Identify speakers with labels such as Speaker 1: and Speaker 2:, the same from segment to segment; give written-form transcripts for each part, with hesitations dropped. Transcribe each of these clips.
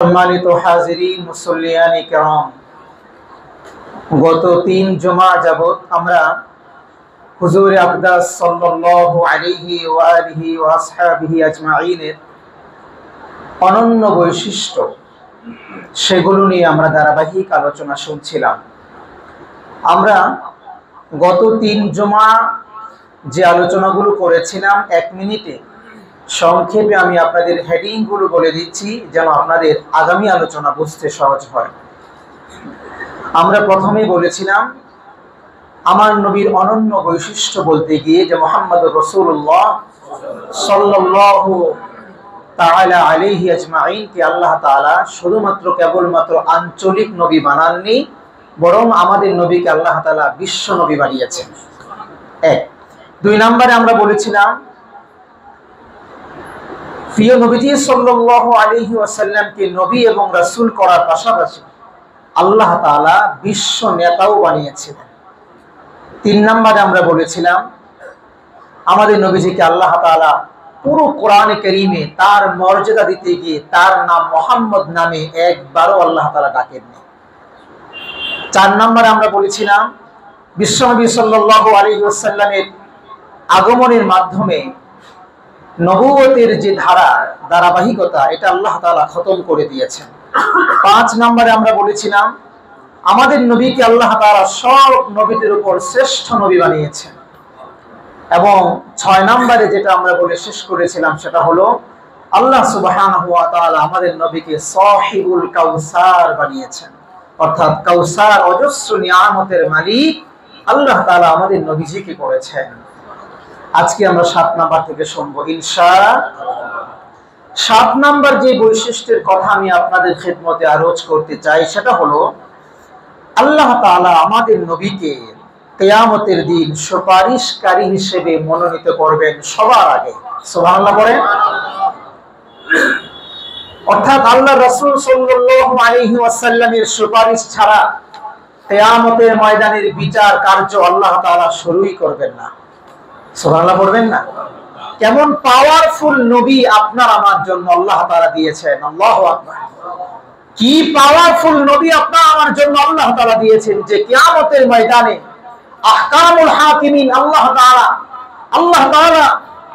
Speaker 1: সম্মানিত হাজিরিন মুসল্লিয়ান কিরাম, গত ৩ জুমা যাবত আমরা হুজুর আকদাস সাল্লাল্লাহু আলাইহি ওয়া আলিহি ওয়া আসহাবিহি আজমাইনের অনন্য বৈশিষ্ট্য সেগুলো নিয়ে আমরা ধারাবাহিক আলোচনা শুনছিলাম। আমরা গত ৩ জুমা যে আলোচনাগুলো করেছিলাম ১ মিনিটে সংক্ষেপে আমি আপনাদের হেডিংগুলো বলে দিচ্ছি যেন আপনাদের আগামী আলোচনা বুঝতে সহজ হয়। আমরা প্রথমে বলেছিলাম আমার নবীর অনন্য বৈশিষ্ট্য বলতে গিয়ে যে মুহাম্মদুর রাসূলুল্লাহ সাল্লাল্লাহু তাআলা আলাইহি আজমাইনকে আল্লাহ তাআলা শুধুমাত্র কেবলমাত্র আঞ্চলিক নবী বানাননি, বরং আমাদের নবীকে আল্লাহ তাআলা বিশ্ব নবী বানিয়েছেন। ১। ২ নম্বরে আমরা বলেছিলাম প্রিয় নবীজি সাল্লাল্লাহু আলাইহি ওয়াসাল্লামকে নবী এবং রাসূল করার পাশাপাশি আল্লাহ তাআলা বিশ্ব নেতাও বানিয়েছিলেন। ৩ নম্বরে আমরা বলেছিলাম আমাদের নবীজিকে আল্লাহ তাআলা পুরো কোরআনে কারীমে তার মর্যাদা দিতে গিয়ে তার নাম মুহাম্মদ নামে একবারও আল্লাহ তাআলা ডাকেননি। ৪ নম্বরে আমরা বলেছিলাম বিশ্বনবী সাল্লাল্লাহু আলাইহি ওয়াসাল্লামের আগমনের মাধ্যমে নবুয়তের যে ধারাবাহিকতা এটা আল্লাহ তাআলা খতম করে দিয়েছেন। ৫ নম্বরে আমরা বলেছিলাম আমাদের নবীকে আল্লাহ তাআলা সব নবীদের উপর শ্রেষ্ঠ নবী বানিয়েছেন। এবং ৬ নম্বরে যেটা আমরা বলে শেষ করেছিলাম সেটা হলো আল্লাহ সুবহানাহু ওয়া তাআলা আমাদের নবীকে সাহিবুল কাউসার বানিয়েছেন, অর্থাৎ কাউসার অজস্র নিয়ামতের মালিক আল্লাহ তাআলা আমাদের নবীজিকে করেছেন। আজকে আমরা ৭ নাম্বার থেকে শুনবো ইনশাআল্লাহ। ৭ নাম্বার যে বৈশিষ্ট্যের কথা আমি আপনাদের খিদমতে আরজ করতে চাই সেটা হলো আল্লাহ তাআলা আমাদের নবীকে কিয়ামতের দিন সুপারিশকারী হিসেবে মনোনীত করবেন সবার আগে। সুবহানাল্লাহ বলেন। অর্থাৎ আল্লাহ রাসূল সাল্লাল্লাহু আলাইহি ওয়াসাল্লামের সুপারিশ ছাড়া কিয়ামতের ময়দানের বিচার কার্য আল্লাহ তাআলা শুরুই করবেন না। সুবহানাল্লাহ পড়বেন না? কেমন পাওয়ারফুল নবী আপনার আমার জন্য আল্লাহ তাআলা দিয়েছেন। আল্লাহু আকবার। কি পাওয়ারফুল নবী আপনার আমার জন্য আল্লাহ তাআলা দিয়েছেন যে কিয়ামতের ময়দানে আহকামুল হাকিমিন আল্লাহ তাআলা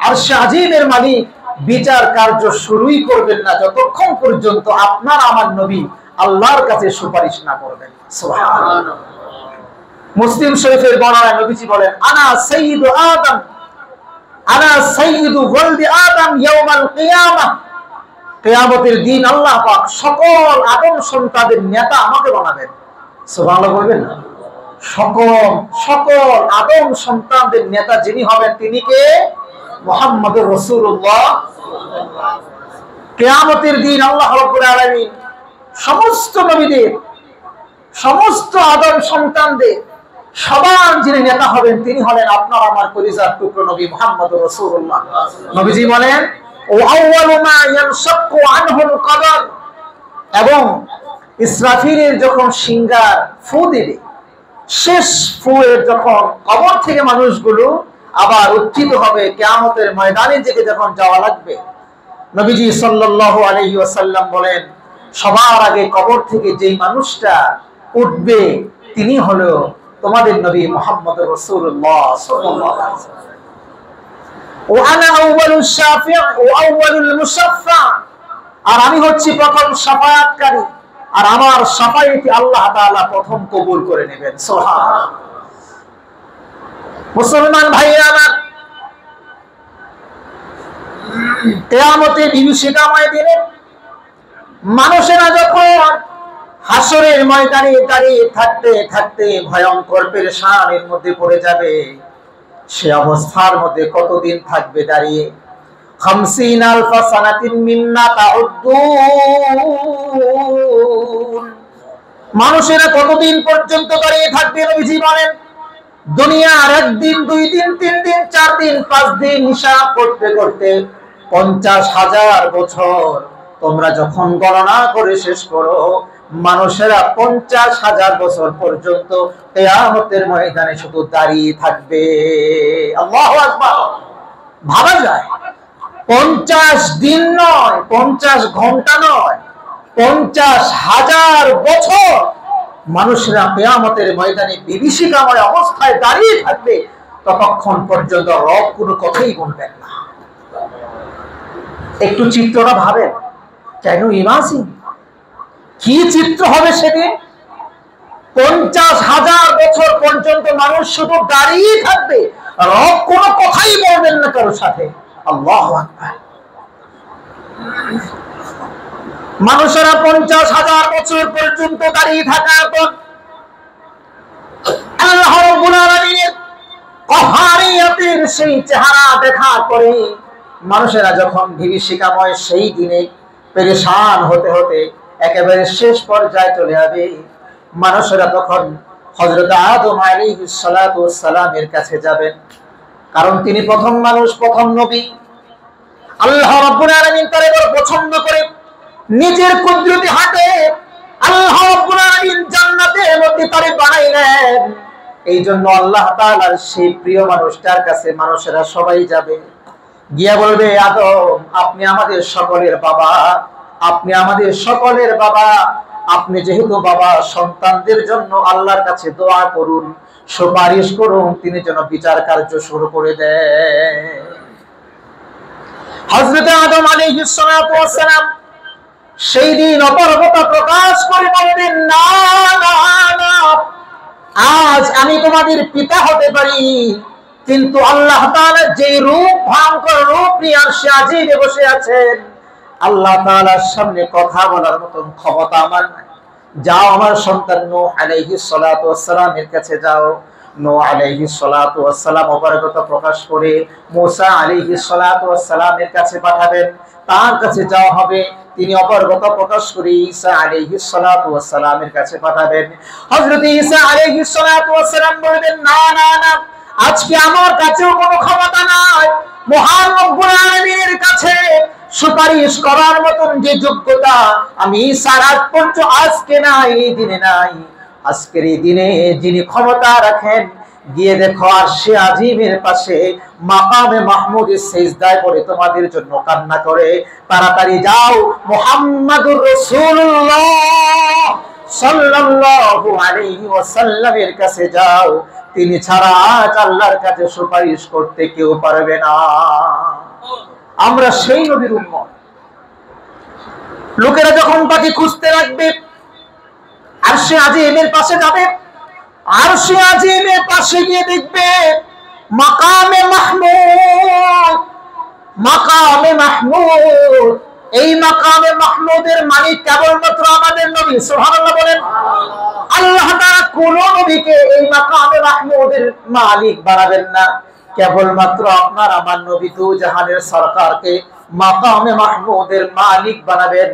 Speaker 1: আরশে আজিমের মালিক বিচার কার্য শুরুই করবেন না যতক্ষণ পর্যন্ত আপনার আমার নবী আল্লাহর কাছে সুপারিশ না করবেন। সুবহানাল্লাহ। মুসলিম শরীফের বর্ণনায় নবীজি বলেন আনা সাইয়্যিদু আদম আনা সাইয়্যিদু ওয়ালদি আদম ইয়াউমাল কিয়ামাহ। কিয়ামতের দিন আল্লাহ পাক সকল আদম সন্তানদের নেতা আমাকে বানাবেন। সুবহানাল্লাহ বলবেন না? সকল আদম সন্তানদের নেতা যিনি হবেন তিনি কে? মুহাম্মদুর রাসূলুল্লাহ। কিয়ামতের দিন আল্লাহ রাব্বুল আলামিন সমস্ত নবীদের সমস্ত আদম সন্তানদের সবার যিনি নেতা হবেন তিনি হলেন আপনার আমার পরিজাত টুকরো নবী মুহাম্মদুর রাসূলুল্লাহ। নবীজি বলেন ও আউয়ালু মা ইয়ানশাক্কু আনহুল কবর, এবং ইসরাফিলের যখন সিংহার ফু দিবে শেষ ফুয়ের যখন কবর থেকে মানুষগুলো আবার উত্থিত হবে কিয়ামতের ময়দানে থেকে যখন যাওয়া লাগবে, নবীজি সাল্লাল্লাহু আলাইহি ওয়াসাল্লাম বলেন সবার আগে কবর থেকে যেই মানুষটা উঠবে তিনি হলো তোমাদের নবী মুহাম্মদুর রাসূলুল্লাহ সাল্লাল্লাহু আলাইহি ওয়াসাল্লাম। ও আনা আউয়ালুশ শাফি' ওয়া আউয়ালুল মুশাফফা, আর আমি হচ্ছি প্রথম শাফায়াতকারী আর আমার শাফায়াতি আল্লাহ তাআলা প্রথম কবুল করে নেবেন। সুবহানাল্লাহ। মুসলমান ভাইরা আমার, কিয়ামতের বিভীষিকাময় দিনে মানুষেরা যখন হাসরের ময়দানে দাঁড়িয়ে থাকতে থাকতে ভয়ঙ্কর পেরেশানের মধ্যে পড়ে যাবে, সে অবস্থার মধ্যে কতদিন থাকবে দাঁড়িয়ে? 50 আলফা সানাতিন মিম্মা তাউদ্দুন। মানুষেরা কতদিন পর্যন্ত দাঁড়িয়ে থাকবে? নবীজি বলেন দুনিয়ার 1 দিন 2 দিন 3 দিন 4 দিন 5 দিন হিসাব করতে করতে 50,000 বছর। তোমরা যখন গণনা করে শেষ করো মানুষেরা 50,000 বছর পর্যন্ত কিয়ামতের ময়দানে শুধু দাঁড়িয়ে থাকবে। আল্লাহু আকবার। ভাবা যায় 50 দিন নয়, 50 ঘন্টা নয়, 50,000 বছর মানুষরা কিয়ামতের ময়দানে বিভীষিকাময় অবস্থায় দাঁড়িয়ে থাকবে, ততক্ষণ পর্যন্ত রব কোনো কথাই বলবেন না। একটু চিত্রটা ভাবেন, কেন ইমাজিন কি চিত্র হবে সেদিন। 50,000 বছর পর্যন্ত মানুষ শুধু দাঁড়িয়ে থাকবে, রব কোনো কথাই বলবেন না কারোর সাথে। আল্লাহু আকবার। মানুষেরা 50,000 বছর পর্যন্ত দাঁড়িয়ে থাকার পর আল্লাহ রাব্বুল আলামিনের কহারিয়তের সেই চেহারা দেখা করে মানুষেরা যখন বিভীষিকাময় সেই দিনে পেরেশান হতে হতে একেবারে শেষ পর্যায়ে চলে যাবে, মানুষেরা তখন হযরত আদম আলাইহিস সালাতু ওয়াস সালামের কাছে যাবেন, কারণ তিনি প্রথম মানুষ, প্রথম নবী। আল্লাহ রাব্বুল আলামিন তারে বড় পছন্দ করে নিজের কুদরতি হাতে আল্লাহ রাব্বুল আলামিন জান্নাতের মধ্যে তারে বানাইলেন। এই জন্য আল্লাহ তাআলার সেই প্রিয় মানুষটার কাছে মানুষেরা সবাই যাবে, গিয়া বলবে, আদম আপনি আমাদের সকলের বাবা, আপনি আমাদের সকলের বাবা, আপনি যেহেতু বাবা, সন্তানদের জন্য আল্লাহর কাছে দোয়া করুন, সুপারিশ করুন, তিনি যেন বিচার কার্য শুরু করে দেন। হযরত আদম আলাইহিস সালাতু ওয়াস সালাম সেই দিন অপারগতা প্রকাশ করে বলবেন, না না না, আজ আমি তোমাদের পিতা হতে পারি, কিন্তু আল্লাহ তাআলা যে রূপ, ভয়ঙ্কর রূপ নিয়ে আরশে আজিমে বসে আছেন, আল্লাহ তাআলার সামনে কথা বলার মতন ক্ষমতা আমার নাই। যাও আমার সন্তান নূহ আলাইহিস সালাতু ওয়াস সালামের কাছে যাও। নূহ আলাইহিস সালাতু ওয়াস সালাম অপারগতা প্রকাশ করে মূসা আলাইহিস সালাতু ওয়াস সালামের কাছে পাঠাবেন, তার কাছে যাওয়া হবে। তিনি অপারগতা প্রকাশ করে ঈসা আলাইহিস সালাতু ওয়াস সালামের কাছে পাঠাবেন। হযরত ঈসা আলাইহিস সালাতু ওয়াস সালাম বলবেন, না না না, আজকে আমার কাছেও কোনো ক্ষমতা নাই, মহান রব্বুল আলামিনের কাছে সুপারিশ করার মতন যে যোগ্যতা আমি ঈসার আজ পর্যন্ত আজকে নাই, এই দিনে নাই। আজকের এই দিনে যিনি ক্ষমতা রাখেন, গিয়ে দেখো আরশে আজিমের পাশে মাকামে মাহমুদের সিজদায় পড়ে তোমাদের জন্য কান্না করে। তাড়াতাড়ি যাও, মুহাম্মাদুর রাসূলুল্লাহ সাল্লাল্লাহু আলাইহি ওয়াসাল্লামের কাছে যাও, তিনি ছাড়া আজ আল্লাহর কাছে সুপারিশ করতে কেউ পারবে না। আমরা সেই নবীর উম্মত। লোকেরা যখন তাকে খুঁজতে লাগবে, আরশে আজিমের পাশে যাবে, আরশে আজিমের পাশে গিয়ে দেখবে মাকামে মাহমুদ, মাকামে মাহমুদ। এই মাকামে মাহমুদের মালিক কেবলমাত্র আমাদের নবী। সুবহানাল্লাহ বলেন। আল্লাহ তাআলা কোন নবীকে এই মাকামে মাহমুদের মালিক বানাবেন না, কেবলমাত্র আপনার আমার নবী দু জাহানের সরকারকে মাকামে মাহমুদের মালিক বানাবেন।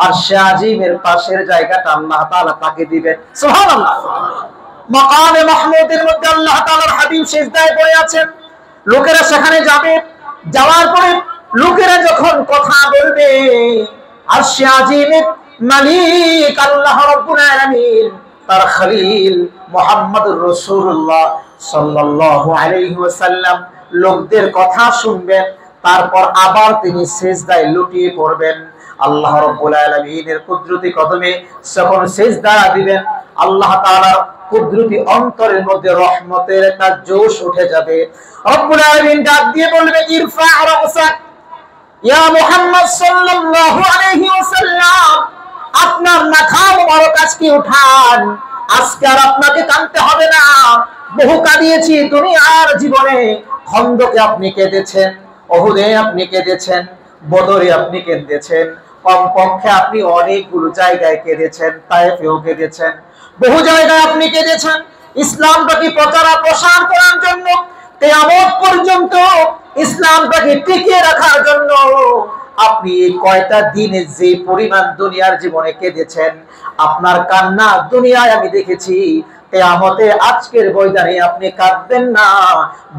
Speaker 1: আরশে আজিমের পাশের জায়গাটা আল্লাহ তাআলা তাকে দিবেন। সুবহানাল্লাহ। মাকামে মাহমুদের মধ্যে আল্লাহ তাআলার হাবিব সিজদায় পড়ে আছেন, লোকেরা সেখানে যাবে। যাওয়ার পরে লোকেরা যখন কথা বলবে, আরশে আজিমের মালিক আল্লাহ রাব্বুল আলামিন, তার খলিল মুহাম্মদুর রাসূলুল্লাহ সাল্লাল্লাহু আলাইহি ওয়াসাল্লাম লোকদের কথা শুনবেন, তারপর আবার তিনি সিজদায় লুটিয়ে পড়বেন। আল্লাহ রাব্বুল আলামিনের কুদরতি কদমে যখন সিজদা দিবেন, আল্লাহ তাআলার কুদরতি অন্তরের মধ্যে রহমতের একটা জোশ উঠে যাবে। রব্বুল আলামিন ডাক দিয়ে বলবে, ইরফা রাসাক ইয়া মুহাম্মদ সাল্লাল্লাহু আলাইহি ওয়াসাল্লাম, আপনার মাথা মোবারক আজকে উঠান, আজকে আর আপনাকে কাঁদতে হবে না। বহু কাঁদিয়েছি দুনিয়ার জীবনে, খন্দকে আপনি কেঁদেছেন, উহুদে আপনি কেঁদেছেন, বদরে আপনি কেঁদেছেন, কমপক্ষে আপনি অনেকগুলো জায়গায় কেঁদেছেন, তায়েফেও কেঁদেছেন, বহু জায়গায় আপনি কেঁদেছেন। ইসলামটাকে প্রসার করার জন্য, কিয়ামত পর্যন্ত ইসলামটাকে টিকিয়ে রাখার জন্য আপনি এই কয়টা দিনে যে পরিমাণ দুনিয়ার জীবনে কেঁদেছেন, আপনার কান্না দুনিয়ায় আমি দেখেছি। কিয়ামতে আজকের ময়দানে আপনি কাঁদবেন না,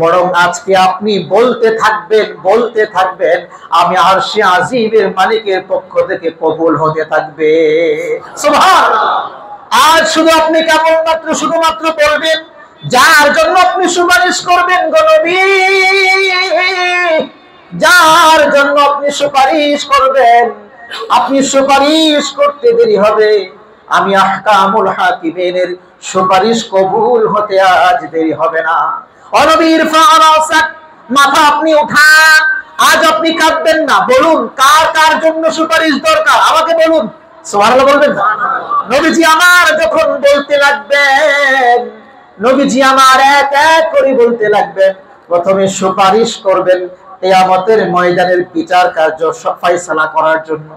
Speaker 1: বরং আজকে আপনি বলতে থাকবেন, আমি আরশে আজিমের মালিকের পক্ষ থেকে কবুল হতে থাকবে। সুবহানাল্লাহ। আজ শুধু আপনি শুধুমাত্র বলবেন, যার জন্য আপনি সুপারিশ করবেন গো নবী, যার জন্য আপনি সুপারিশ করবেন, আপনি সুপারিশ করতে দেরি হবে, আমি আহকামুল হাকিমের সুপারিশ কবুল হতে আজ দেরি হবে না। ও নবীর ফারাসাক, মাথা আপনি উঠান, আজ আপনি কাঁদবেন না। বলুন কার কার জন্য সুপারিশ দরকার, আমাকে বলুন। সুবহানাল্লাহ বলবেন না? নবীজি আমার যখন বলতে লাগবেন, নবীজি আমার এক এক করে বলতে লাগবেন, প্রথমে সুপারিশ করবেন কিয়ামতের ময়দানের বিচার কার্য ফয়সালা করার জন্য।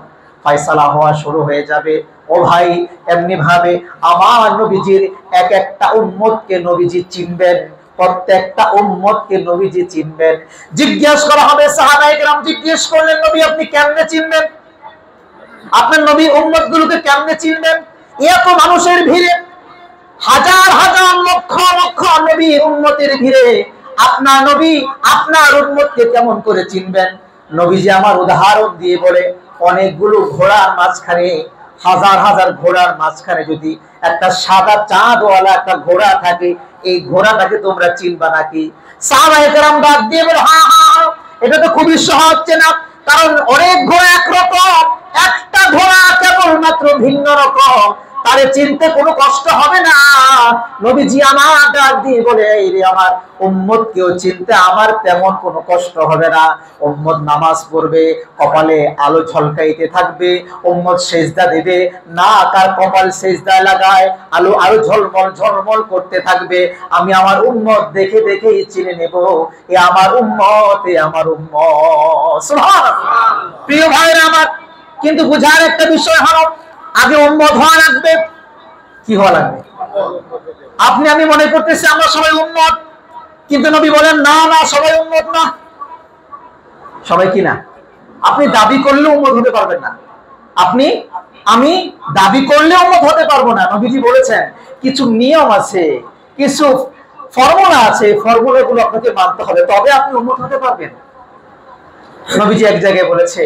Speaker 1: ফয়সালা হওয়া শুরু হয়ে যাবে। ও ভাই, এমনি ভাবে আমার নবীজির এক একটা উম্মতকে নবীজি চিনবেন, প্রত্যেকটা উম্মতকে নবীজি চিনবেন। জিজ্ঞেস করা হবে, সাহাবায়ে কেরাম জিজ্ঞেস করলেন, নবী আপনি কেমনে চিনবেন? আপনার নবী উম্মতগুলোকে কেমনে চিনবেন? এত মানুষের ভিড়ে, হাজার হাজার লক্ষ লক্ষ নবী উম্মতের ভিড়ে আপনার নবী আপনার উম্মতকে কেমন করে চিনবেন? নবীজি আমার উদাহরণ দিয়ে বলে, অনেকগুলো ঘোড়ার মাঝখানে, হাজার হাজার ঘোড়ার মাঝখানে যদি একটা সাদা চাঁদওয়ালা একটা ঘোড়া থাকে, এই ঘোড়াটাকে তোমরা চিনবা নাকি? সাহাবায়ে কেরাম ডাক দিয়ে বলে, হ্যাঁ হ্যাঁ, এটা তো খুবই সহজ চেনা, কারণ অনেক ঘোড়া একরকম, একটা ঘোড়া কেবলমাত্র ভিন্ন রকম, তারে চিনতে কোনো কষ্ট হবে না। নবীজি আমার ডাক দিয়ে বলে, এই রে আমার উম্মতকেও চিনতে আমার তেমন কোনো কষ্ট হবে না। উম্মত নামাজ পড়বে, কপালে আলো ঝলকাইতে থাকবে, উম্মত সেজদা দেবে, না কার কপাল সেজদায় লাগায় আলো আলো ঝলমল ঝলমল করতে থাকবে, আমি আমার উম্মত দেখে দেখেই চিনে নেব, এ আমার উম্মত, এ আমার উম্মত। সুবহানাল্লাহ। প্রিয় ভাইরা আমার, কিন্তু বুঝার একটা বিষয় হলো, আগে উম্মত হওয়া লাগবে। কি হওয়া লাগবে? আপনি আমি মনে করতেছি আমরা সবাই উম্মত, কিন্তু নবী বলেন না না, সবাই উম্মত না। সবাই কি না? আপনি দাবি করলে উম্মত হতে পারবেন না। আপনি আমি দাবি করলে উম্মত হতে পারবো না। নবীজি বলেছেন কিছু নিয়ম আছে, কিছু ফর্মুলা আছে, ফর্মুলাগুলো আপনাকে মানতে হবে, তবে আপনি উম্মত হতে পারবেন। নবীজি এক জায়গায় বলেছে,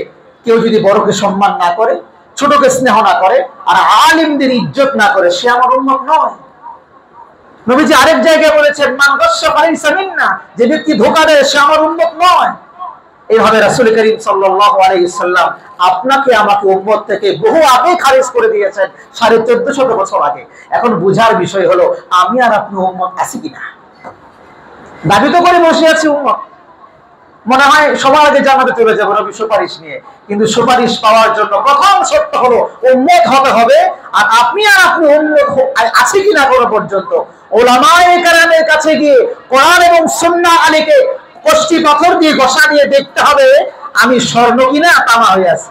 Speaker 1: কেউ যদি বড়কে সম্মান না করে, ছোটকে স্নেহ না করে, আর আলিমদের ইজ্জত না করে, সে আমার উম্মত নয়। নবীজি আরেক জায়গায় বলেছেন, মান গাশশা ফালাইসা মিন্না, যে ব্যক্তি ধোঁকা দেয় সে আমার উম্মত নয়। এইভাবে রাসূল করিম সাল্লাল্লাহু আলাইহি সাল্লাম আপনাকে আমাকে উম্মত থেকে বহু আগে খারিজ করে দিয়েছেন, 1450 বছর আগে। এখন বুঝার বিষয় হলো, আমি আর আপনি উম্মত আছি কিনা? দাবি তো করে বসে আছি উম্মত, মনে হয় সবার আগে জান্নাতে চলে যাবো নবী সুপারিশ নিয়ে, কিন্তু সুপারিশ পাওয়ার জন্য প্রথম শর্ত হলো উম্মত হতে হবে। আর আপনি আর আপনি উম্মত আছে কিনা কোনো পর্যন্ত উলামায়ে কেরামের কাছে গিয়ে কোরআন এবং সুন্নাহ আলীকে কষ্টি পাথর দিয়ে ঘষা দিয়ে দেখতে হবে আমি স্বর্ণ কিনা তামা হয়ে আছি।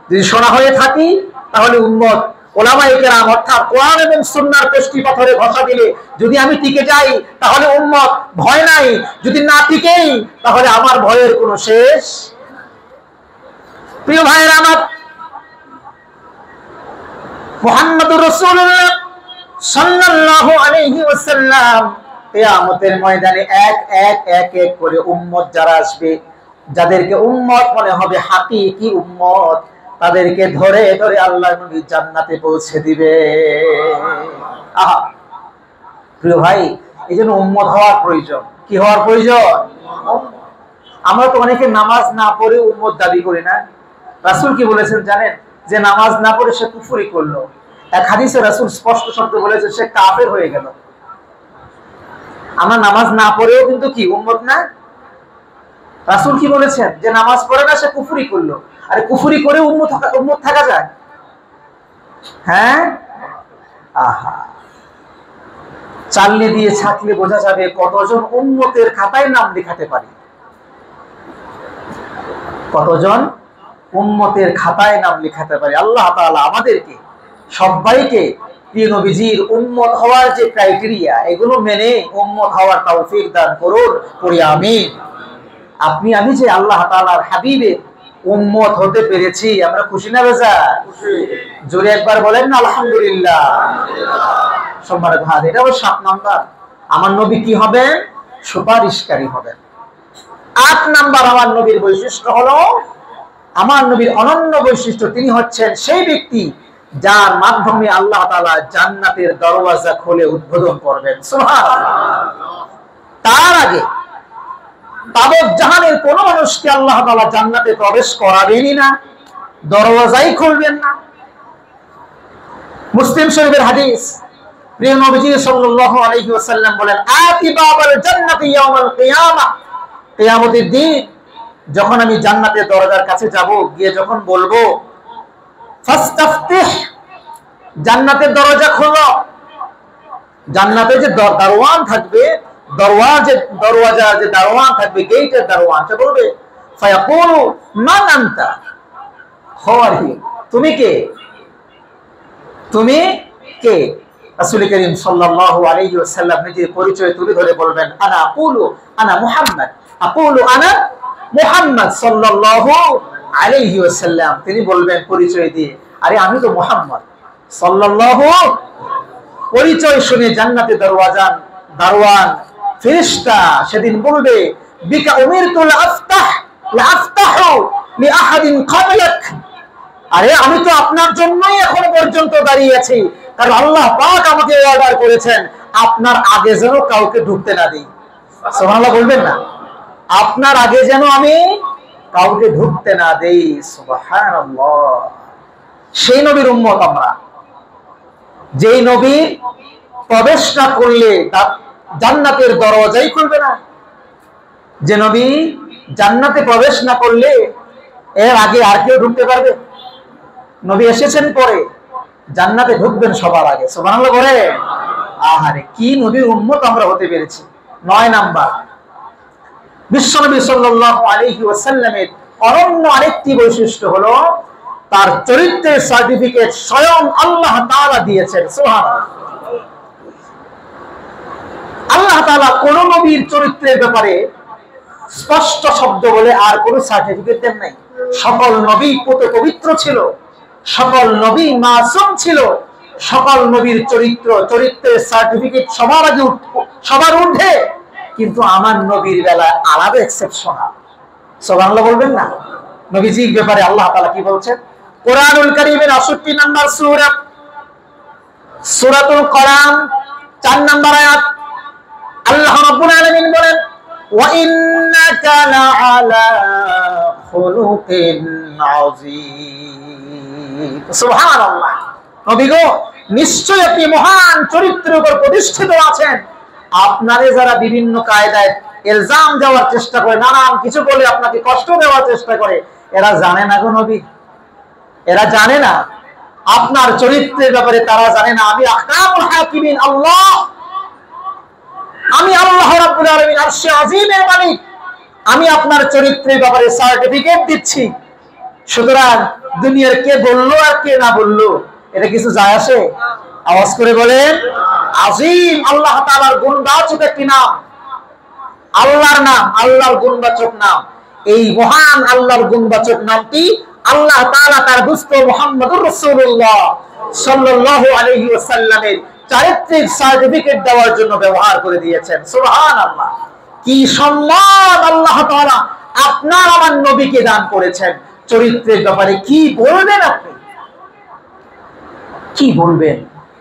Speaker 1: যদি সোনা হয়ে থাকি তাহলে উম্মত। উলামায়ে কেরাম অর্থাৎ কোরআন এবং সুন্নাহর কষ্টি পাথরে ঘষা দিলে যদি আমি টিকে যাই তাহলে উম্মত, ভয় নাই। যদি না টিকেই তাহলে আমার ভয়ের কোনো শেষ। প্রিয় ভাইয়েরা আমার, মুহাম্মদুর রাসূলুল্লাহ সাল্লাল্লাহু আলাইহি ওয়াসাল্লাম কিয়ামতের ময়দানে এক এক এক এক করে উম্মত যারা আসবে, যাদেরকে উম্মত মনে হবে, হাকিকি উম্মত, তাদেরকে ধরে ধরে আল্লাহর নবী জান্নাতে পৌঁছে দিবে। আহা প্রিয় ভাই, এই জন্য উম্মত হওয়ার প্রয়োজন। কি হওয়ার প্রয়োজন? আমরা তো অনেকে নামাজ না পড়ে উম্মত দাবি করি না। রাসূল কি বলেছেন জানেন? যে নামাজ না পড়ে সে কুফরি করলো। এক হাদিসে রাসূল স্পষ্ট শব্দে বলেছেন সে কাফের হয়ে গেল। আমরা নামাজ না পড়েও কিন্তু কি উম্মত না? রাসূল কি বলেছেন? যে নামাজ পড়ে না সে কুফরি করলো। আরে কুফরি করে উম্মত থাকা যায়? হ্যাঁ, আহা, চালনি দিয়ে ছাকলে বোঝা যাবে কতজন উম্মতের খাতায় নাম লেখাতে পারি। কতজন উম্মতের খাতায় নাম লেখাতে পারি। আল্লাহ তাআলা আমাদেরকে সবাইকে প্রিয় নবীজির উম্মত হওয়ার যে ক্রাইটেরিয়া, এগুলো মেনে উম্মত হওয়ার তৌফিক দান করুন, পড়ি আমিন। আপনি আমি যে আল্লাহ তাআলার হাবিবের উম্মত হতে পেরেছি, আমরা খুশি না বেজার? জোরে একবার বলেন না আলহামদুলিল্লাহ। সম্মানিত ভাই, এটা হলো 7 নাম্বার। আমার নবী কি হবেন? সুপারিশকারী হবেন। 8 নাম্বার আমার নবীর বৈশিষ্ট্য হলো, আমার নবীর অনন্য বৈশিষ্ট্য, তিনি হচ্ছেন সেই ব্যক্তি যার মাধ্যমে আল্লাহ তাআলা জান্নাতের দরওয়াজা খুলে উদ্বোধন করবেন। সুবহানাল্লাহ। তার আগে তাবৎ জাহানের কোন মানুষকে আল্লাহ তাআলা জান্নাতে প্রবেশ করাবেনই না। দরওয়াজাই খুলবেন না। মুসলিম শরীফের হাদিস, প্রিয় নবীজি সাল্লাল্লাহু আলাইহি ওয়াসাল্লাম বলেন, আতি বাবাল জান্নাতি ইয়াউমাল কিয়ামাহ, কিয়ামতের দিন যখন আমি জান্নাতের দরজার কাছে যাব, গিয়ে যখন বলবো ফাস্তাফতিহ, জান্নাতের দরজা খোলো, জান্নাতে যে দারওয়ান থাকবে, দরওয়াজার যে দারওয়ান থাকবে, গেটের দারওয়ান, সে বলবে ফায়াকুলু মান আনতা, হাউ আর ইউ, তুমি কে, তুমি কে? রাসূল করিম সাল্লাল্লাহু আলাইহি ওয়াসাল্লাম নিজের পরিচয় তুলে ধরে বলবেন, আনা আকুলু আনা মুহাম্মদ, আকুলু আনা মুহাম্মদ সাল্লাল্লাহু আলাইহি ওয়াসাল্লাম। তিনি বলবেন পরিচয় দিয়ে, আরে আমি তো মুহাম্মদ সাল্লাল্লাহু। পরিচয় শুনে জান্নাতে দারওয়ান ফেরেশতা সেদিন বলবে, বিকা উমিরতু লা আফতাহু লি আহাদিন ক্বাবলাক, আরে আমি তো আপনার জন্যই এখন পর্যন্ত দাঁড়িয়ে আছি, কারণ আল্লাহ পাক আমাকে অর্ডার করেছেন আপনার আগে যেন কাউকে ঢুকতে না দিই। সুবহানাল্লাহ বলবেন না, আপনার আগে যেন আমি কাউকে ঢুকতে না দেই। সুবহানাল্লাহ। সেই নবীর উম্মত আমরা, যেই নবী প্রবেশ না করলে জান্নাতের দরজাই খুলবে না, যে নবী জান্নাতে প্রবেশ না করলে এর আগে আর কেউ ঢুকতে পারবে? নবী এসেছেন পরে, জান্নাতে ঢুকবেন সবার আগে। সুবহানাল্লাহ বলে, আহারে কি নবীর উম্মত আমরা হতে পেরেছি। 9 নাম্বার, বিশ্বনবী সাল্লাল্লাহু আলাইহি ওয়াসাল্লামের অনন্য আরেকটি বৈশিষ্ট্য হলো তার চরিত্রের সার্টিফিকেট স্বয়ং আল্লাহ তাআলা দিয়েছেন। সুবহানাল্লাহ। আল্লাহ তাআলা কোন নবীর চরিত্রের ব্যাপারে স্পষ্ট শব্দ বলে আর কোন সার্টিফিকেট দেন নাই। সকল নবী পবিত্র ছিল, সকল নবী মাসুম ছিল, সকল নবীর চরিত্রের সার্টিফিকেট সবার ঊর্ধ্বে, কিন্তু আমার নবীর বেলায় আলাদা এক্সেপশনাল। সুবহানাল্লাহ বলবেন না? নবীজির ব্যাপারে আল্লাহ তাআলা কি বলছেন? কোরআনুল কারীমের 68 নম্বর সূরা, সূরাতুল কলাম 4 নম্বর আয়াত, আল্লাহ রাব্বুল আলামিন বলেন, ওয়া ইন্নাকা লাআলা খুলুকিন আযীম। সুবহানাল্লাহ। নবী গো, নিশ্চয়ই আপনি মহান চরিত্রের উপর প্রতিষ্ঠিত আছেন। আপনারে যারা বিভিন্ন কায়দায় ইলজাম দেওয়ার চেষ্টা করে, নানান কিছু বলে আপনাকে কষ্ট দেওয়ার চেষ্টা করে, এরা জানে না গো নবী, এরা জানে না আপনার চরিত্রের ব্যাপারে, তারা জানে না আমি আহকামুল হাকিমিন আল্লাহ, আমি আল্লাহ রাব্বুল আলামিন আরশে আজিমের মালিক, আমি আপনার চরিত্রের ব্যাপারে সার্টিফিকেট দিচ্ছি। সুতরাং দুনিয়ার কে বললো আর কে না বললো এটা কিছু যায় আসে? আওয়াজ করে বলেন, আজিম আল্লাহ তাআলার গুণবাচক একটি নাম, আল্লাহর নাম, আল্লাহর গুণবাচক নাম। এই মহান আল্লাহর গুণবাচক নামটি আল্লাহ তাআলা তার দোস্ত মুহাম্মদুর রাসূলুল্লাহ সাল্লাল্লাহু আলাইহি ওয়াসাল্লামের চারিত্রিক সার্টিফিকেট দেওয়ার জন্য ব্যবহার করে দিয়েছেন। সুবহানাল্লাহ। কি সম্মান আল্লাহ তাআলা আপনার আমার নবীকে দান করেছেন। চরিত্রের ব্যাপারে কি বলবেন আপনি, কি বলবেন?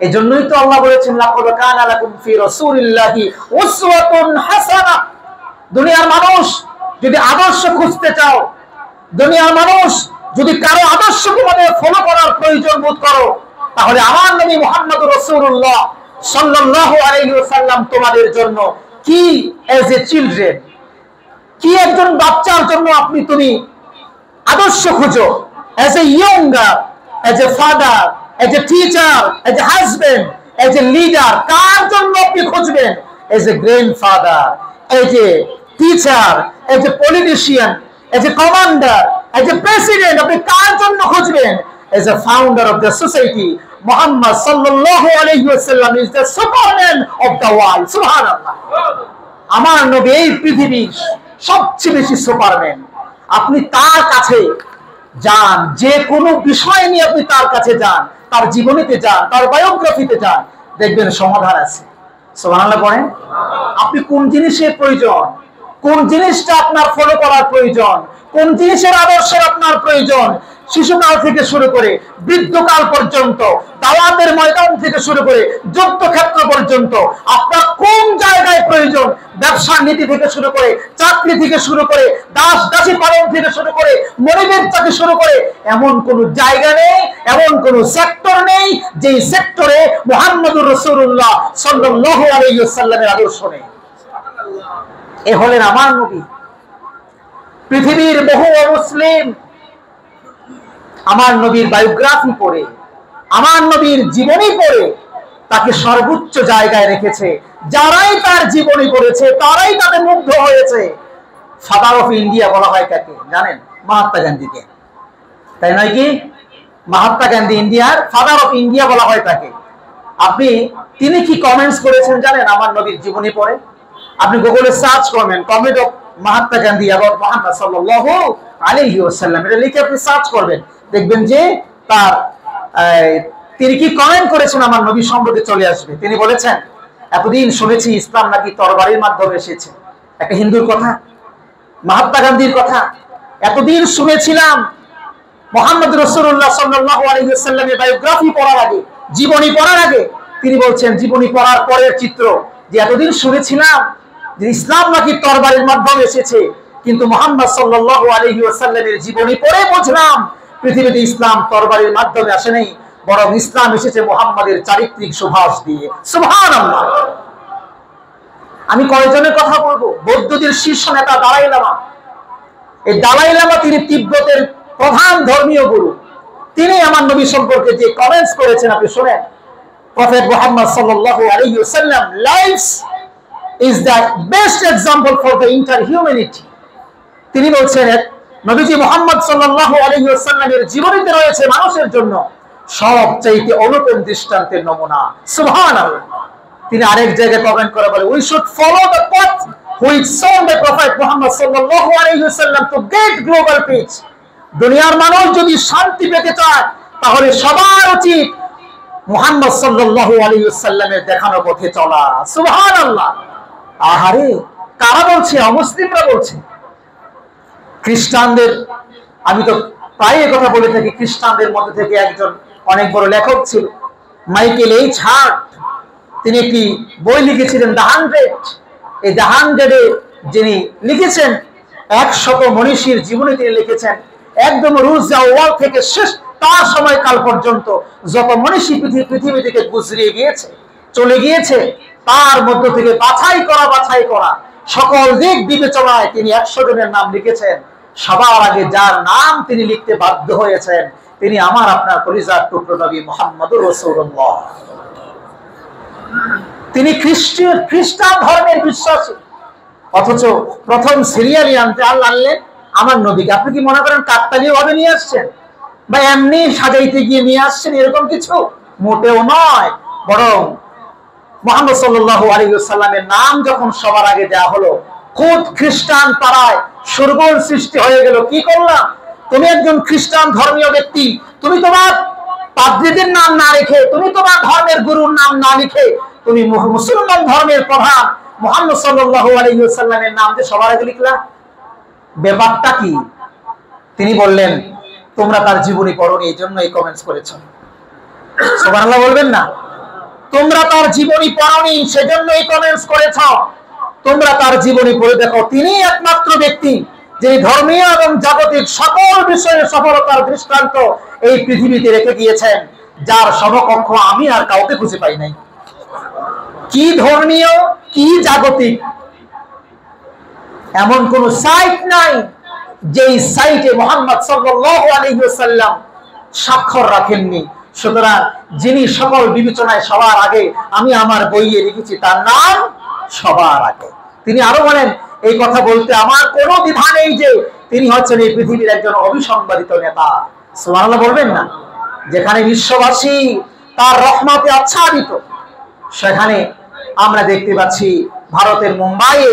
Speaker 1: এজন্যই তো আল্লাহ বলেছেন, লাকাদ কানা লাকুম ফি রাসূলিল্লাহি উসওয়াতুন হাসানাহ। দুনিয়ার মানুষ যদি আদর্শ খুঁজতে চাও, দুনিয়ার মানুষ যদি কারো আদর্শ তোমাদের ফলো করার প্রয়োজন বোধ করো, তাহলে আমার নবী মুহাম্মদুর রাসূলুল্লাহ সাল্লাল্লাহু আলাইহি ওয়াসাল্লাম তোমাদের জন্য কি এজ এ চিলড্রেন, কি একজন বাচ্চার জন্য তুমি আদর্শ খুঁজো, as a younger, as a father, as a teacher, as a husband, as a leader, কার জন্য আপনি খুঁজবেন? As a grandfather, as a teacher, as a politician, as a commander, as a president, আপনি কার জন্য খুঁজবেন? As a founder of the society, Muhammad sallallahu alayhi wasallam is the superman of the world. Subhanallah. আমার নবী এই পৃথিবীর সবচেয়ে বেশি সুপারম্যান। আপনি তার কাছে যান, যে কোনো বিষয় নিয়ে আপনি তার কাছে যান, তার জীবনীতে যান, তার বায়োগ্রাফিতে যান, দেখবেন সমাধান আছে। সুবহানাল্লাহ বলেন। আপনি কোন জিনিসের প্রয়োজন, কোন জিনিসটা আপনার ফলো করার প্রয়োজন, কোন জিনিসের আদর্শের আপনার প্রয়োজন, শিশুকাল থেকে শুরু করে বৃদ্ধকাল পর্যন্ত, দাওয়াতের ময়দান থেকে শুরু করে যুদ্ধক্ষেত্র পর্যন্ত আপনার কোন জায়গায় প্রয়োজন, ব্যবসার নীতি থেকে শুরু করে, চাকরি থেকে শুরু করে, দাস দাসী পালন থেকে শুরু করে, মনিবের থেকে শুরু করে, এমন কোন জায়গা নেই, এমন কোন সেক্টর নেই যে সেক্টরে মুহাম্মদুর রাসূলুল্লাহ সাল্লাল্লাহু আলাইহি ওয়াসাল্লামের আদর্শ নেই। এ হলেন আমার নবী। পৃথিবীর বহু মুসলিম আমার নবীর বায়োগ্রাফি পড়ে, আমার নবীর জীবনী পড়ে তাকে সর্বোচ্চ জায়গায় রেখেছে। যারাই তার জীবনী পড়েছে তারাই তাতে মুগ্ধ হয়েছে। ফাদার অফ ইন্ডিয়া বলা হয় কাকে জানেন? মহাত্মা গান্ধীকে, তাই নয় কি? মহাত্মা গান্ধী ইন্ডিয়ার ফাদার অফ ইন্ডিয়া বলা হয় তাকে। তিনি কি কমেন্টস করেছেন জানেন আমার নবীর জীবনী পড়ে? আপনি গুগলে সার্চ করবেন comment of Mahatma Gandhi about Muhammad সাল্লাল্লাহু আলাইহি ওয়াসাল্লাম, এটা লিখে আপনি সার্চ করবেন, দেখবেন যে তার তিনি কি কমেন্ট করেছেন আমার নবী সম্পর্কে চলে আসবে। তিনি বলেছেন, এতদিন শুনেছি ইসলাম নাকি তরবারির মাধ্যমে এসেছে। একটা হিন্দুর কথা, মহাত্মা গান্ধীর কথা। এতদিন শুনেছিলাম মুহাম্মদ রাসূলুল্লাহ সাল্লাল্লাহু আলাইহি ওয়াসাল্লামের বায়োগ্রাফি পড়ার আগে, জীবনী পড়ার আগে তিনি বলছেন জীবনী পড়ার পরের চিত্র, যে এতদিন শুনেছিলাম যে ইসলাম নাকি তরবারির মাধ্যমে এসেছে, কিন্তু মুহাম্মদ সাল্লাল্লাহু আলাইহি ওয়াসাল্লামের জীবনী পড়ে বুঝলাম পৃথিবীতে ইসলাম তরবারির মাধ্যমে আসে নাই, বরং ইসলাম এসেছে মুহাম্মাদের চারিত্রিক সুভাষ দিয়ে। সুবহানাল্লাহ। আমি কয়েকজনের কথা বলবো। বৌদ্ধদের শীর্ষ নেতা দালাই লামা। এই দালাই লামা তিনি তিব্বতের প্রধান ধর্মীয় গুরু। তিনি আমার নবী সম্পর্কে যে কমেন্টস করেছেন আপনি শুনেন। প্রফেট মুহাম্মদ সাল্লাল্লাহু আলাইহি ওয়াসাল্লাম life is the best example for the entire humanity. তিনি বলছেন নবীজি মুহাম্মদ সাল্লাল্লাহু আলাইহি ওয়াসাল্লামের জীবনীতে রয়েছে মানুষের জন্য সবচেয়ে অনুপম দৃষ্টান্তের নমুনা। সুবহানাল্লাহ। তিনি আরেক জায়গায় কমেন্ট করে বলে, we should follow the path which shown the prophet Muhammad sallallahu alayhi wasallam to get global peace. দুনিয়ার মানুষ যদি শান্তি পেতে চায় তাহলে সবার উচিত মুহাম্মদ সাল্লাল্লাহু আলাইহি ওয়াসাল্লামের দেখানো পথে চলা। সুবহানাল্লাহ। আহারে, কারা বলছে? অমুসলিমরা বলছে। খ্রিস্টানদের, আমি তো প্রায় কথা বলে থাকি, খ্রিস্টানদের মধ্যে থেকে একজন অনেক বড় লেখক ছিল মাইকেল এইচ হার্ট। তিনি একটি বই লিখেছিলেন দ্য 100। এই দ্য 100-এ যিনি লিখেছেন 100 মনীষীর জীবনী তিনি লিখেছেন। একদম রুজা ওয়াল থেকে শেষ তার সময়কাল পর্যন্ত যত মনীষী পৃথিবী থেকে গুজরিয়ে গিয়েছে, চলে গিয়েছে, তার মধ্য থেকে বাছাই করা সকল দিক বিবেচনায় তিনি 100 জনের নাম লিখেছেন। সবার আগে যার নাম তিনি লিখতে বাধ্য হয়েছেন তিনি আমার আপনার কলিজার টুকরো নবী মুহাম্মদুর রাসূলুল্লাহ। তিনি খ্রিস্টান ধর্মের বিশ্বাসী, অথচ প্রথম সিরিয়ালি আনলেন আমার নবীকে। আপনি কি মনে করেন কাকতালীয় ভাবে নিয়ে আসছেন বা এমনি সাজাইতে গিয়ে নিয়ে আসছেন? এরকম কিছু মোটেও নয়। বরং মুহাম্মদ সাল্লাল্লাহু আলাইহি ওয়াসাল্লামের নাম যখন সবার আগে দেওয়া হলো, খুদ খ্রিস্টান পাড়ায় শোরগোল সৃষ্টি হয়ে গেল। কি করলাম? তুমি একজন খ্রিস্টান ধর্মীয় ব্যক্তি, তুমি তোমার পাদ্রীদের নাম না রেখে, তুমি তোমার ধর্মের গুরুর নাম না লিখে, তুমি মুসলমান ধর্মের প্রধান মুহাম্মদ সাল্লাল্লাহু আলাইহি ওয়াসাল্লামের নাম যে সবার আগে লিখলা, ব্যাপারটা কি? তিনি বললেন, তোমরা তার জীবনী পড়োনি, এই জন্য এই কমেন্টস করেছো। সুবহানাল্লাহ বলবেন না? তোমরা তার জীবনী পড়োনি, সেজন্য এই কমেন্টস করেছো। তোমরা তার জীবনী পড়ে দেখো, তিনি একমাত্র ব্যক্তি যিনি ধর্মীয় এবং জাগতিক সকল বিষয়ে সফলতার দৃষ্টান্ত এই পৃথিবীতে রেখে গিয়েছেন, যার সমকক্ষ আমি আর কাউকে খুঁজে পাই নাই। কি ধর্মীয়, কি জাগতিক, এমন কোন সাইট নাই যেই সাইটে মুহাম্মদ সাল্লাল্লাহু আলাইহি ওয়াসাল্লাম স্বাক্ষর রাখেননি। সুতরাং যিনি সকল বিবেচনায় সবার আগে, আমি আমার বইয়ে লিখেছি তার নাম সবার আগে। তিনি আরো বলেন, এই কথা বলতে আমার কোনো দ্বিধা নেই যে তিনি হচ্ছেন এই পৃথিবীর একজন অবিসংবাদিত নেতা। সুবহানাল্লাহ বলবেন না? যেখানে বিশ্ববাসী তার রহমতে আচ্ছাদিত, সেখানে আমরা দেখতে পাচ্ছি ভারতের মুম্বাইয়ে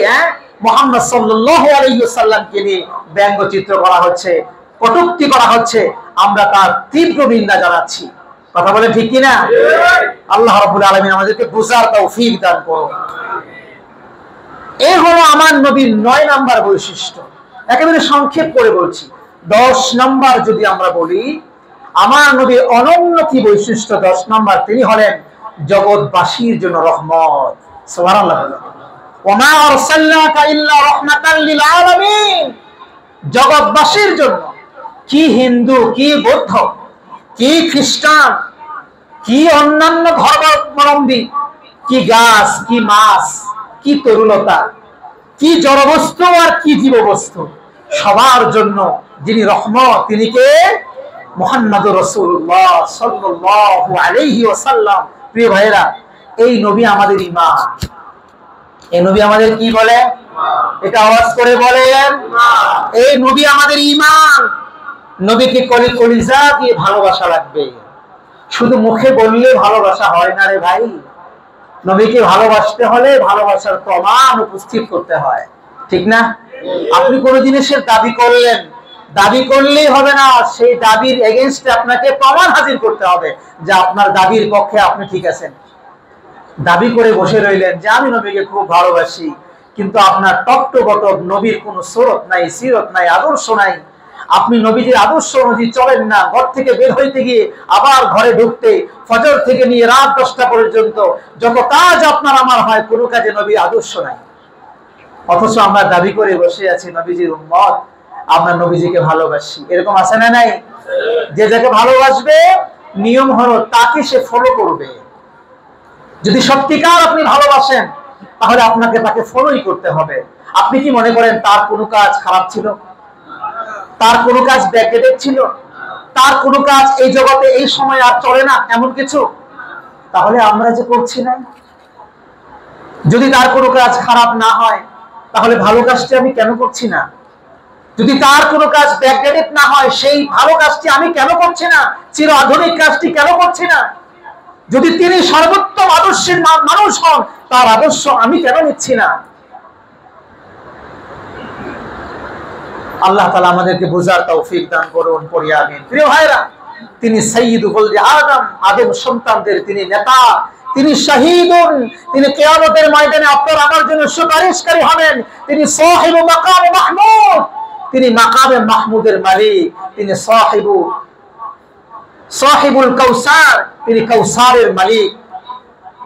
Speaker 1: মুহাম্মদ সাল্লাল্লাহু আলাইহি ওয়াসাল্লামকে নিয়ে ব্যঙ্গচিত্র করা হচ্ছে, কটূক্তি করা হচ্ছে। আমরা তার তীব্র নিন্দা জানাচ্ছি। কথা বলে ঠিক কিনা? আল্লাহ রাব্বুল আলামিন আমাদেরকে বুঝার তৌফিক দান করুন। এই হলো আমার নবীর ৯ নাম্বার বৈশিষ্ট্য। একেবারে সংক্ষেপ করে বলছি। ১০ নাম্বার যদি আমরা বলি, আমার নবীর অনন্য কি বৈশিষ্ট্য? ১০ নাম্বার, তিনি হলেন জগৎবাসীর জন্য রহমত। সুবহানাল্লাহ। ওমা আরসালনাকা ইল্লা রাহমাতাল লিল আলামিন, জগৎবাসীর জন্য। কি হিন্দু, কি বৌদ্ধ, কি খ্রিস্টান, কি অন্যান্য ধর্মাবলম্বী, কি গাছ, কি মাছ, কি তরুলতা, কি জড়বস্তু আর কি জীববস্তু, সবার জন্য যিনি রহমত, তিনি কে? মুহাম্মদুর রাসূলুল্লাহ সাল্লাল্লাহু আলাইহি ওয়াসাল্লাম। প্রিয় ভাইরা, এই নবী আমাদের ঈমান। এই নবী আমাদের কি বলে? এটা আওয়াজ করে বলেন। এই নবী আমাদের ঈমান। নবীকে কলিজা দিয়ে ভালোবাসা লাগবে। শুধু মুখে বললে ভালোবাসা হয় না রে ভাই। নবীকে ভালোবাসতে হলে ভালোবাসার প্রমাণ উপস্থিত করতে হয়, ঠিক না? আপনি কোন জিনিসের দাবি করলেন, দাবি করলেই হবে না, সেই দাবির এগেইনস্টে আপনাকে প্রমাণ হাজির করতে হবে যে আপনার দাবির পক্ষে আপনি ঠিক আছেন। দাবি করে বসে রইলেন যে আমি নবীকে খুব ভালোবাসি, কিন্তু আপনার টকটবটক নবীর কোনো সুরত নাই, সিরত নাই, আদর্শ নাই। আপনি নবীজির আদর্শ অনুযায়ী চলেন না। ঘর থেকে বের হইতে গিয়ে আবার ঘরে ঢুকতে, ফজর থেকে নিয়ে রাত 10টা পর্যন্ত যত কাজ আপনার আমার হয়, কোনো কাজে নবীর আদর্শ নাই। অথচ আমরা দাবি করে বসে আছি নবীজির উম্মত, আমরা নবীজিকে ভালোবাসি। এরকম আছে না নাই? যে যাকে ভালোবাসবে, নিয়ম হলো তাকে সে ফলো করবে। যদি সত্যিকার আপনি ভালোবাসেন, তাহলে আপনাকে তাকে ফলোই করতে হবে। আপনি কি মনে করেন তার কোনো কাজ খারাপ ছিল? তার কোনো কাজ ব্যাকডেটেড ছিল? তার কোনো কাজ এই জগতে এই সময় আর চলে না, এমন কিছু? তাহলে আমরা যে করছি না, যদি তার কোনো কাজ খারাপ না হয়, তাহলে ভালো কাজটি আমি কেন করছি না? যদি তার কোনো কাজ ব্যাকডেটেড না হয়, সেই ভালো কাজটি আমি কেন করছি না? চির আধুনিক কাজটি কেন করছি না? যদি তিনি সর্বোত্তম আদর্শের মানুষ হন, তার আদর্শ আমি কেন নিচ্ছি না? আল্লাহ তাআলা আমাদেরকে বুঝার তৌফিক দান করুন, পড়ি আমিন। প্রিয় ভাইরা, তিনি সাইয়্যিদু ওয়ালদি আদম, আদম সন্তানদের তিনি নেতা, তিনি শাহীদুন, তিনি কিয়ামতের ময়দানে আপনার আমার জন্য সুপারিশকারী হবেন। তিনি সাহিবু মাকাম মাহমুদ, তিনি মাকামে মাহমুদের মালিক, তিনি সাহিবুল কাউসার, তিনি কাউসারের মালিক।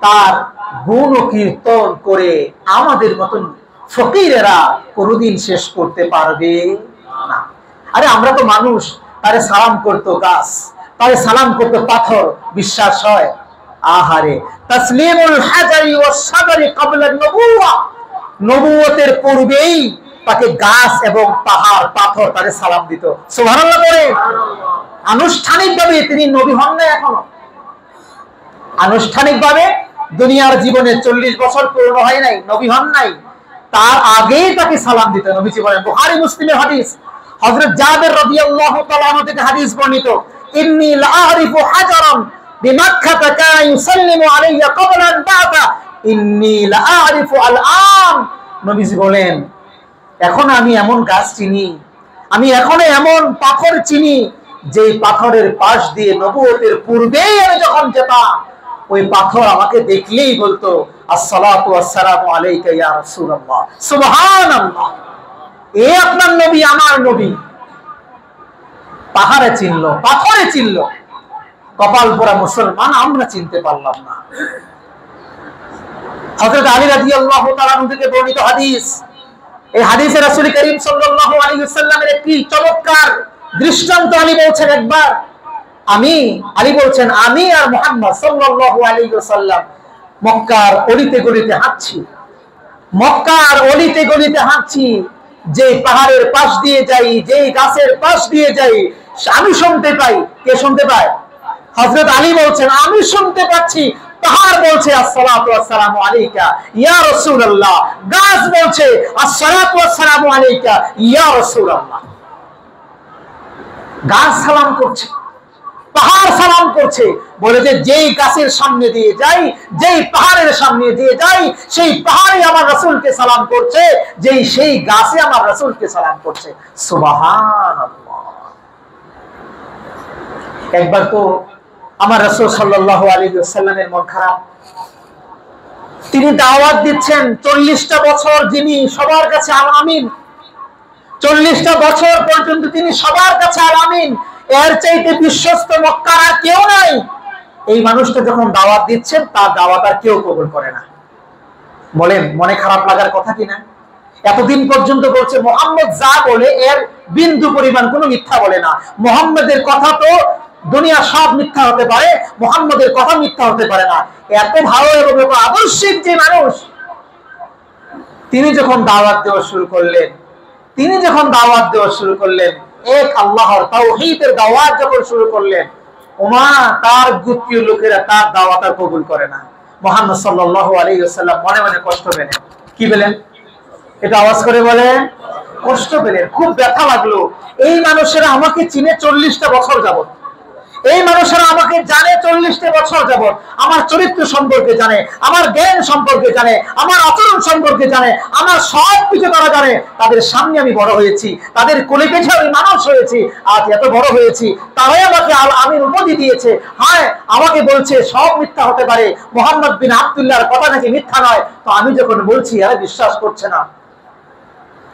Speaker 1: তার গুণ ও কীর্তন করে আমাদের মতন ফকিরেরা কোনদিন শেষ করতে পারবে না। আরে আমরা তো মানুষ, তারে সালাম করতো গাছ, তারে সালাম করতো পাথর, বিশ্বাস হয়? আহারে, তাসলিমুল হাজারি ওয়াস সাজারি ক্বাবলা নবুওয়া, নবুয়তের পূর্বেই তাকে গাছ এবং পাহাড়, পাথর তারে সালাম দিত। সুবহানাল্লাহ বলে। আনুষ্ঠানিকভাবে তিনি নবী হন না এখনো। আনুষ্ঠানিকভাবে দুনিয়ার জীবনে 40 বছর পূর্ণ হয় নাই, নবী হন নাই, তার আগেই তাকে সালাম দিত। নবীজি বলেন, বুখারী মুসলিমের হাদিস, হযরত জাবের রাদিয়াল্লাহু তাআলা আনহু থেকে হাদিস বর্ণিত, ইন্নী লাআরিফু হাজারান বিমাক্কাহ কানা ইউসাল্লিমু আলাইয়া ক্বাবলা আন বা'থা ইন্নী লাআরিফু আল-আন। নবীজি বলেন, এখন আমি এমন গাছ চিনি, আমি এখন এমন পাথর চিনি, যে পাথরের পাশ দিয়ে নবুয়তের পূর্বেই আমি যখন যেতাম, ওই পাথর আমাকে দেখলেই বলতো, আসসালাতু ওয়াসসালামু আলাইকা ইয়া রাসূলুল্লাহ। সুবহানাল্লাহ। এ আপনার নবী, আমার নবী। পাহাড়ে চিনলো, পাথরে চিনলো, কপাল পোড়া মুসলমান আমরা চিনতে পারলাম না। হযরত আলী রাদিয়াল্লাহু তাআলা থেকে বর্ণিত হাদিস, এই হাদিসে রাসূল করিম সাল্লাল্লাহু আলাইহি ওয়াসাল্লামের একটি চমৎকার দৃষ্টান্ত আলী বলছেন। একবার আলী বলছেন, আমি আর মুহাম্মদ সাল্লাল্লাহু আলাইহি ওয়াসাল্লাম মক্কার অলিতে গলিতে হাঁটছি, মক্কার অলিতে গলিতে হাঁটছি, যে পাহাড়ের পাশ দিয়ে যাই, যে গাছের পাশ দিয়ে যাই, আমি শুনতে পাই। কে শুনতে পায়? হযরত আলী বলছেন, আমি শুনতে পাচ্ছি পাহাড় বলছে আসসালাতু ওয়াসসালামু আলাইকা ইয়া রাসূলুল্লাহ, গাছ বলছে আসসালাতু ওয়াসসালামু আলাইকা ইয়া রাসূলুল্লাহ। গাছ সালাম করছে, পাহাড় সালাম করছে, বলে যে যেই গাছের সামনে দিয়ে যাই, যেই পাহাড়ের সামনে দিয়ে যাই, সেই পাহাড়ে আমার রাসূলকে সালাম করছে, সেই গাছে আমার রাসূলকে সালাম করছে। সুবহানাল্লাহ। একবার তো আমার রাসূল সাল্লাল্লাহু আলাইহি ওয়াসাল্লামের মন খারাপ, তিনি দাওয়াত দিচ্ছেন 40টা বছর, যিনি সবার কাছে আল আমিন, 40টা বছর পর্যন্ত তিনি সবার কাছে আল আমিন, এর চাইতে বিশ্বস্ত মক্কার আর কেউ নাই। এই মানুষটা যখন দাওয়াত দিচ্ছেন, তার দাওয়াত আর কেউ কবুল করে না। বলেন মনে খারাপ লাগার কথা কিনা? এতদিন পর্যন্ত বলছে মুহাম্মদ যা বলে এর বিন্দু পরিমাণ কোনো মিথ্যা বলে না। মুহাম্মদের কথা তো দুনিয়া সব মিথ্যা হতে পারে, মুহাম্মদের কথা মিথ্যা হতে পারে না। এত ভালো এবং আদর্শিক যে মানুষ, তিনি যখন দাওয়াত দেওয়া শুরু করলেন, এক আল্লাহর তাওহীদের দাওয়াত যখন শুরু করলেন, ওমা তার গোত্রীয় লোকেরা তার দাওয়াত আর কবুল করে না। মুহাম্মদ সাল্লাল্লাহু আলাইহি ওয়াসাল্লাম মনে মনে কষ্ট পেলেন। কি পেলেন? এটা আওয়াজ করে বলেন, কষ্ট পেলেন, খুব ব্যথা লাগলো। এই মানুষেরা আমাকে চিনে 40টা বছর যাবত, এই মানুষেরা আমাকে জানে 40টা বছর যাবত, আমার চরিত্র সম্পর্কে জানে, আমার জ্ঞান সম্পর্কে জানে, আমার আচরণ সম্পর্কে জানে, আমার সব কিছু তারা জানে। তাদের সামনে আমি বড় হয়েছি, তাদের কোলে পিঠে আমি মানুষ হয়েছি, আজ এত বড় হয়েছি, তারাই আমাকে আল আমিন উপাধি দিয়েছে। হ্যাঁ, আমাকে বলছে সব মিথ্যা হতে পারে, মুহাম্মদ বিন আব্দুল্লাহর কথা নাকি মিথ্যা নয়। তো আমি যখন বলছি এরা বিশ্বাস করছে না,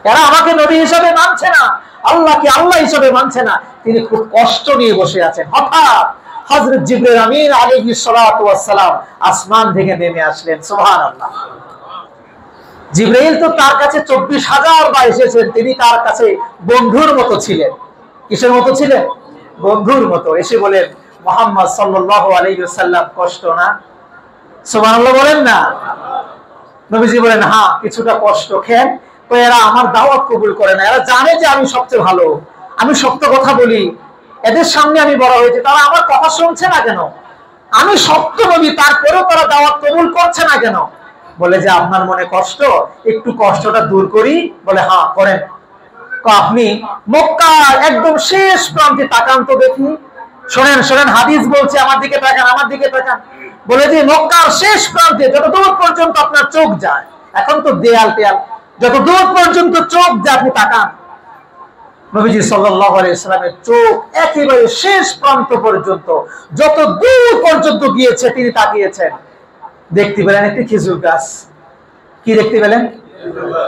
Speaker 1: এরা আমাকে নবী হিসেবে মানছে না, আল্লাহকে আল্লাহ হিসেবে মানছে না। তিনি খুব কষ্ট নিয়ে বসে আছেন। হঠাৎ হযরত জিবরাইল আমিন আলাইহিস সালাতু ওয়াস সালাম আসমান থেকে নেমে আসলেন। সুবহানাল্লাহ। জিবরাইল তো তার কাছে 24,000 বার এসেছেন, তিনি তার কাছে বন্ধুর মতো ছিলেন। কিসের মতো ছিলেন? বন্ধুর মতো। এসে বলেন, মুহাম্মদ সাল্লাল্লাহু আলাইহি ওয়াসাল্লাম কষ্ট না? সুবহানাল্লাহ বলেন না? নবীজি বলেন, হ্যাঁ কিছুটা কষ্ট। খেন তো এরা আমার দাওয়াত কবুল করে না, এরা জানে যে আমি সবচেয়ে ভালো, আমি সত্য কথা বলি, এদের সামনে আমি বড় হয়েছি, তারা আমার কথা শুনছে না কেন? আমি সত্য নবী, তারপরেও তারা দাওয়াত কবুল করছে না কেন? বলে যে আপনার মনে কষ্ট, একটু কষ্টটা দূর করি। বলে হ্যাঁ করেন। আপনি মক্কার একদম শেষ প্রান্তে তাকান তো দেখি। শোনেন শোনেন, হাদিস বলছে, আমার দিকে তাকান, আমার দিকে তাকান। বলে যে মক্কার শেষ প্রান্তে যত দূর পর্যন্ত আপনার চোখ যায়, এখন তো দেয়াল টেয়াল, যত দূর পর্যন্ত চোখ যায় আপনি তাকান। নবীজি সাল্লাল্লাহু আলাইহি ওয়াসাল্লামের চোখ একেবারে শেষ প্রান্ত পর্যন্ত, যত দূর পর্যন্ত গিয়েছে তিনি তাকিয়েছেন। দেখতে পেলেন একটি খেজুর গাছ। কি দেখতে পেলেন?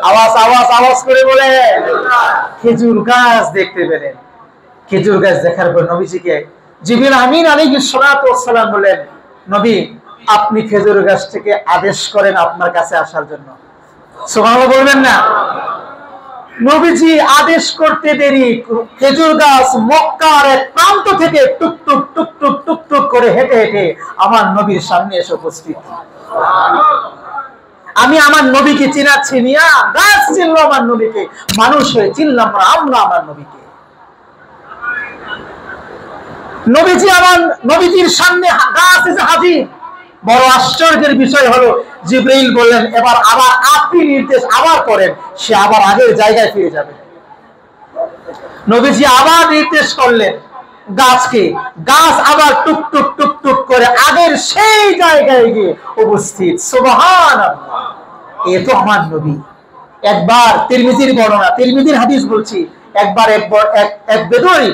Speaker 1: আওয়াজ আওয়াজ আওয়াজ করে বলে, খেজুর গাছ দেখতে পেলেন। খেজুর গাছ দেখার পর নবীজিকে জিবরিল আমিন আলাইহিস সালাতু ওয়াস সালাম বলেন, নবী আপনি খেজুর গাছ থেকে আদেশ করেন আপনার কাছে আসার জন্য। সুবহানাল্লাহ বলবেন না? নবীজি আদেশ করতে দেরি, খেজুর গাছ মক্কার এক প্রান্ত থেকে টুকটুক টুকটুক টুকটুক করে হেঁটে হেঁটে আমার নবীর সামনে এসে উপস্থিত। আমি আমার নবীকে চিনাচ্ছি, মিয়া গাছ চিনলো আমার নবীকে, মানুষ হয়ে চিনলাম না আমরা আমার নবীকে। নবীজি আমার নবীজির সামনে গাছ এসে হাজির। বড় আশ্চর্যের বিষয় হলো, জিবরাইল বললেন এবার আবার আপনি নির্দেশ আবার করেন, সে আবার আগের জায়গায় ফিরে যাবে। নবীজি আবার নির্দেশ করলেন গাছকে, গাছ আবার টুকটুক টুকটুক করে আগের সেই জায়গায় গিয়ে উপস্থিত। সুবহানাল্লাহ, এ তো আমার নবী। একবার তিরমিজির বর্ণনা, তিরমিজির হাদিস বলছি, একবার এক বেদুইন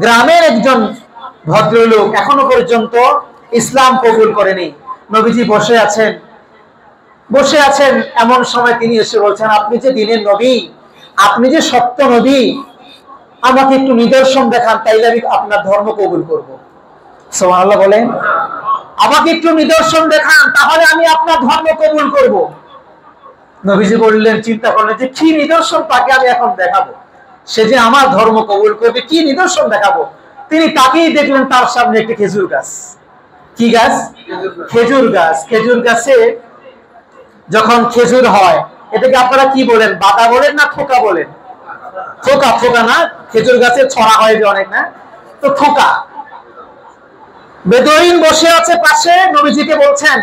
Speaker 1: গ্রামের একজন ভদ্রলোক, এখনো পর্যন্ত ইসলাম কবুল করেনি। নবীজি বসে আছেন, এমন সময় তিনি এসে বলছেন, আপনি যে দিনের নবী, আপনি যে সত্য নবী, আমাকে একটু নিদর্শন দেখান, তাইলে আমি আপনার ধর্ম কবুল করব। সুবহানাল্লাহ বলেন, আমাকে একটু নিদর্শন দেখান, তাহলে আমি আপনার ধর্ম কবুল করব। নবীজি বললেন, চিন্তা করলেন যে কি নিদর্শন তাকে আমি এখন দেখাবো, সে যে আমার ধর্ম কবুল করবে, কি নিদর্শন দেখাবো। তিনি তাকেই দেখলেন তার সামনে একটি খেজুর গাছ। কি গাছ? খেজুর গাছ। খেজুর গাছে যখন খেজুর হয়, এটাকে আপনারা কি বলেন, বাতা বলেন না থোকা বলেন? থোকা। থোকা না, খেজুর গাছে ছড়া হয় যে অনেক, না তো থোকা। বেদুইন বসে আছে পাশে, নবীজিকে বলছেন,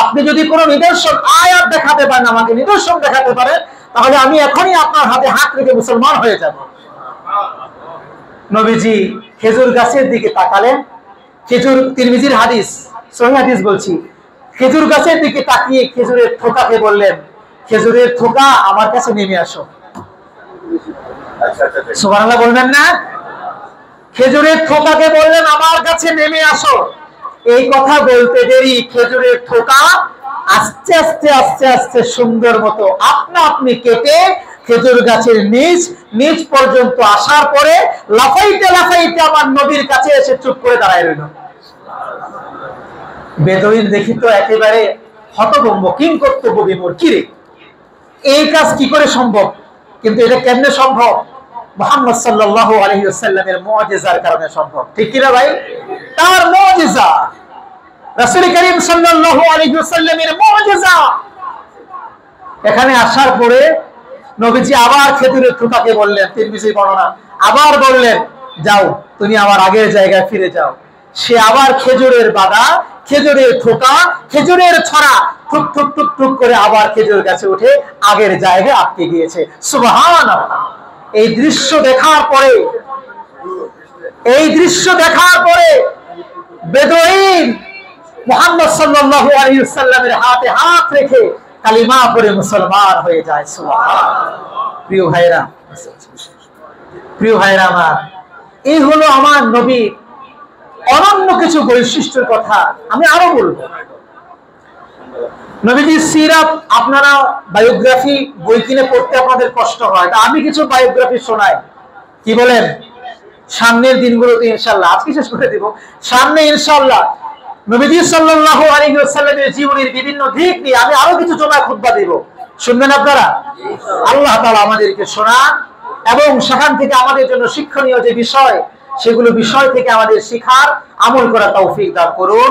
Speaker 1: আপনি যদি কোনো নিদর্শন আয়াত দেখাতে পারেন, আমাকে নিদর্শন দেখাতে পারেন, তাহলে আমি এখনই আপনার হাতে হাত রেখে মুসলমান হয়ে যাব। নবীজি খেজুর গাছের দিকে তাকালেন। খেজুর, তিরমিজির হাদিস, সহিহ হাদিস বলছি, খেজুর গাছের দিকে তাকিয়ে খেজুরের থোকাকে বললেন, খেজুরের থোকা আমার কাছে নেমে আসো। সুবহানাল্লাহ বলবেন না? খেজুরের থোকাকে বললেন আমার কাছে নেমে আসো। এই কথা বলতে দেরি খেজুরের থোকা আস্তে আস্তে আস্তে আস্তে সুন্দর মতো আপনা আপনি কেটে খেজুর গাছের নিচ পর্যন্ত আসার পরে লাফাইতে লাফাইতে আমার নবীর কাছে এসে চুপ করে দাঁড়ায় রইল। বেদুইন দেখি তো একেবারে হতভম্ব, কিংকর্তব্য বিমূঢ়, কিরে এই কাজ কি করে সম্ভব? কিন্তু এটা কেমনে সম্ভব? মুহাম্মদ সাল্লাল্লাহু আলাইহি ওয়াসাল্লামের মুজিজার কারণে সম্ভব, ঠিক কি না ভাই? তার মুজিজা, রাসূল করিম সাল্লাল্লাহু আলাইহি ওয়াসাল্লামের মুজিজা। এখানে আসার পরে নবীজি আবার খেজুরের থোকাকে বললেন, তিরমিজি বর্ণনা, আবার বললেন যাও তুমি আবার আগের জায়গায় ফিরে যাও। সে আবার খেজুরের বাদা, খেজুরের থোকা, খেজুরের ছড়া টুক টুক টুক টুক করে আবার খেজুর গাছে উঠে আগের জায়গায় আটকে গিয়েছে। সুবহানাল্লাহ। এই দৃশ্য দেখার পরে বেদুইন মুহাম্মদ সাল্লাল্লাহু আলাইহি ওয়াসাল্লামের হাতে হাত রেখে কালিমা পড়ে মুসলমান হয়ে যায়। সুবহানাল্লাহ। প্রিয় ভাইরা আমার, এই হলো আমার নবী অনন্য কিছু বৈশিষ্ট্যের কথা। আমি আরো বলবো, নবীজির সিরাত আপনারা বায়োগ্রাফি বই কিনে পড়তে আপনাদের কষ্ট হয়, তা আমি কিছু বায়োগ্রাফি শোনাই। কি বলেন? সামনের দিনগুলোতে ইনশাআল্লাহ, আজকে শেষ করে দিব, সামনে ইনশাআল্লাহ নবীজি সাল্লাল্লাহু আলাইহি ওয়াসাল্লামের জীবনের বিভিন্ন দিক নিয়ে আমি আরো কিছু জমা খুতবা দেব, শুনবেন আপনারা? আল্লাহ তাআলা আমাদেরকে শোনান এবং সেখান থেকে আমাদের জন্য শিক্ষণীয় যে বিষয়, সেগুলো বিষয় থেকে আমাদের শিখার, আমল করার তৌফিক দান করুন।